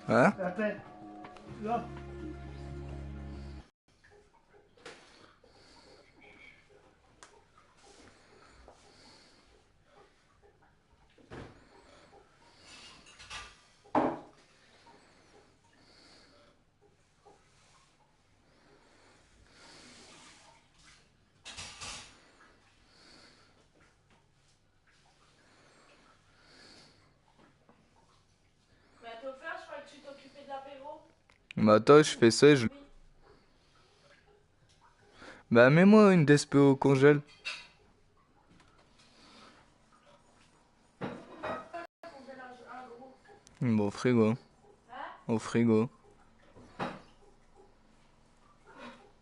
Hein? Là. Bah attends, je fais ça et je... Bah mets-moi une DSP au congèle. Bon, au frigo. Au frigo.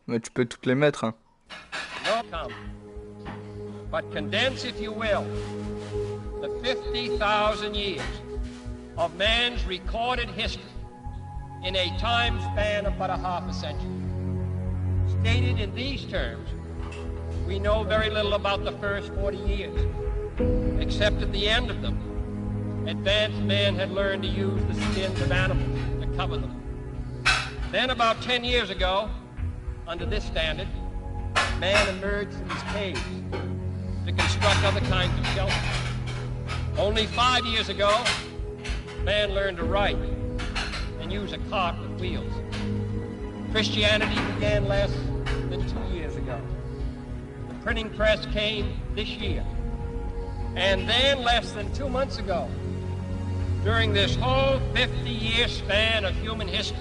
Mais tu peux toutes les mettre, hein. No come, but condense, if you will, the 50,000 years of man's recorded history in a time span of but a half a century. Stated in these terms, we know very little about the first 40 years, except at the end of them, advanced man had learned to use the skins of animals to cover them. Then about 10 years ago, under this standard, man emerged from his caves to construct other kinds of shelter. Only 5 years ago, man learned to write and use a cart with wheels. Christianity began less than 2 years ago. The printing press came this year. And then less than 2 months ago, during this whole 50-year span of human history,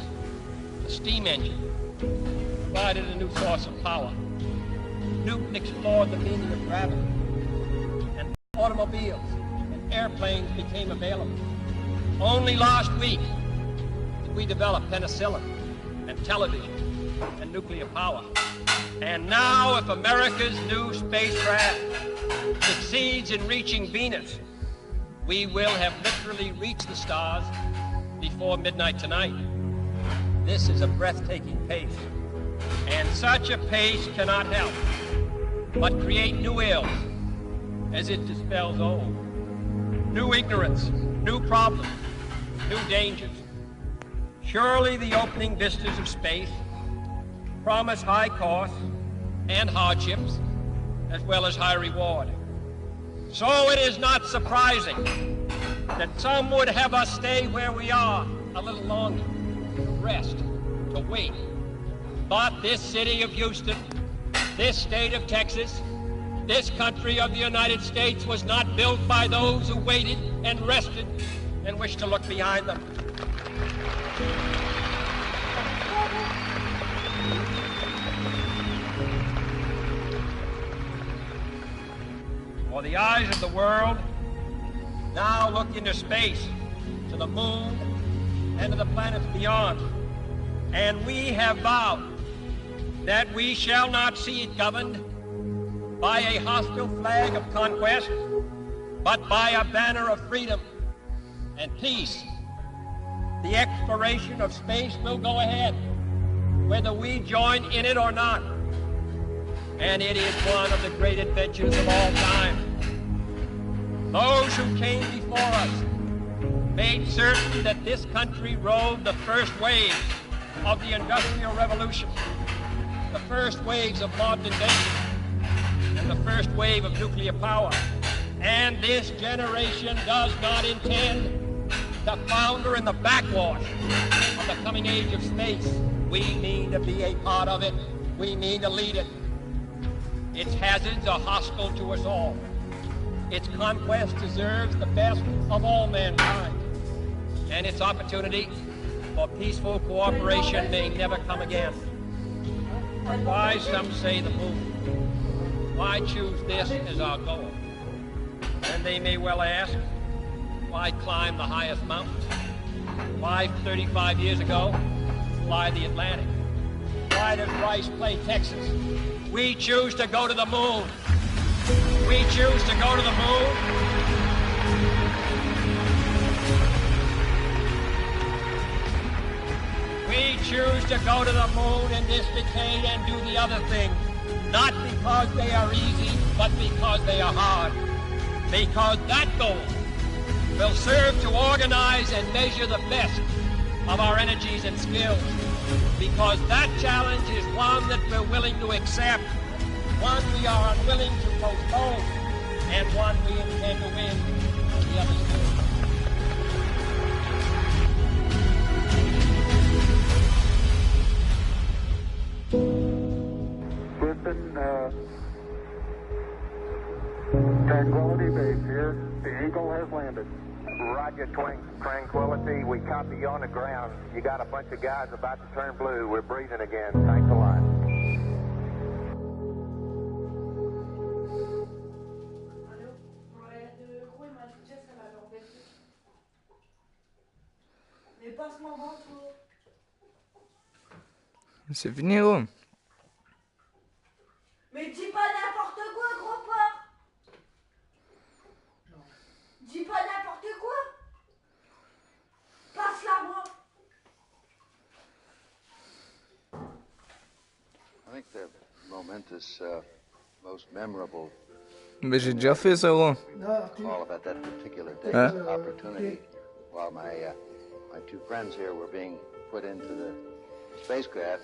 the steam engine provided a new source of power. Newton explored the meaning of gravity, and automobiles and airplanes became available. Only last week did we develop penicillin and television and nuclear power. And now, if America's new spacecraft succeeds in reaching Venus, we will have literally reached the stars before midnight tonight. This is a breathtaking pace, and such a pace cannot help but create new ills as it dispels old. New ignorance, new problems, new dangers. Surely the opening vistas of space promise high costs and hardships, as well as high reward. So it is not surprising that some would have us stay where we are a little longer, to rest, to wait. But this city of Houston, this state of Texas, this country of the United States was not built by those who waited and rested and wished to look behind them. For the eyes of the world now look into space, to the moon, and to the planets beyond. And we have vowed that we shall not see it governed by a hostile flag of conquest, but by a banner of freedom and peace. The exploration of space will go ahead, whether we join in it or not. And it is one of the great adventures of all time. Those who came before us made certain that this country rode the first waves of the Industrial Revolution, the first waves of modern invention, and the first wave of nuclear power. And this generation does not intend to founder in the backwash of the coming age of space. We mean to be a part of it. We mean to lead it. Its hazards are hostile to us all. Its conquest deserves the best of all mankind. And its opportunity for peaceful cooperation may never come again. But why, some say, the moon? Why choose this as our goal? And they may well ask, why climb the highest mountains? Why, 35 years ago, fly the Atlantic? Why does Rice play Texas? We choose to go to the moon. We choose to go to the moon. We choose to go to the moon in this decade and do the other things, not because they are easy, but because they are hard. Because that goal will serve to organize and measure the best of our energies and skills, because that challenge is one that we're willing to accept, one we are unwilling to postpone, and one we intend to win. The others will. Tranquility Base here. The Eagle has landed. Roger, Tranquility. We copy you on the ground. You got a bunch of guys about to turn blue. We're breathing again. Thanks a lot. C'est fini, gros. Mais dis pas n'importe quoi, gros porc. Dis pas n'importe quoi. Passe la voix. I think the momentous, most memorable Mais j'ai déjà fait ça, gros. all about that particular day Huh? opportunity while my two friends here were being put into the spacecraft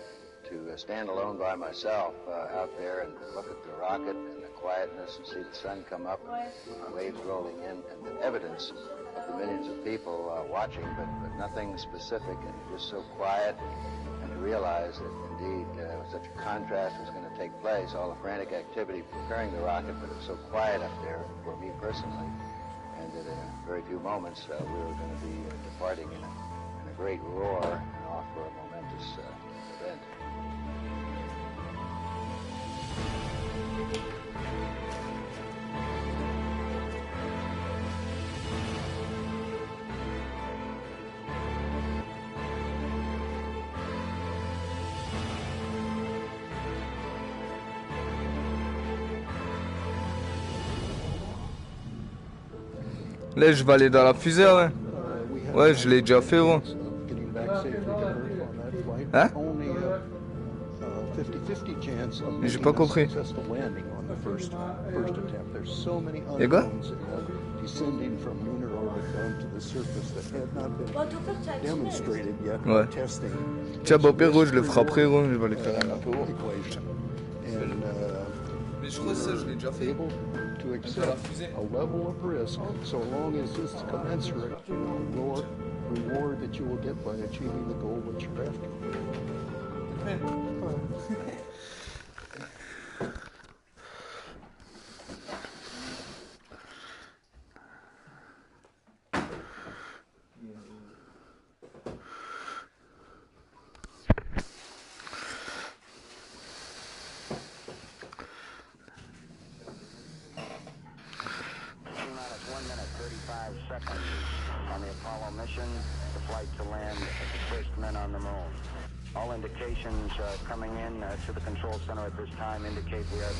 to stand alone by myself out there and look at the rocket and the quietness and see the sun come up, waves rolling in, and the evidence of the millions of people watching, but nothing specific, and just so quiet, and to realize that indeed such a contrast was going to take place, all the frantic activity preparing the rocket, but it was so quiet up there for me personally, and that in a very few moments we were going to be departing in a great roar and off for a momentous event. Là, je vais aller dans la fusée, ouais. Ouais, je l'ai déjà fait, gros. Hein? J'ai pas compris. Y'a quoi? Ouais. Tiens, bon, pire, gros, je le ferai après, gros. Je vais aller faire un peu haut. Mais je crois que ça, je l'ai déjà fait. To accept a level of risk, so long as it's commensurate to the reward that you will get by achieving the goal that you're after. Seconds on the Apollo mission, the flight to land as the first men on the moon. All indications coming in to the control center at this time indicate we are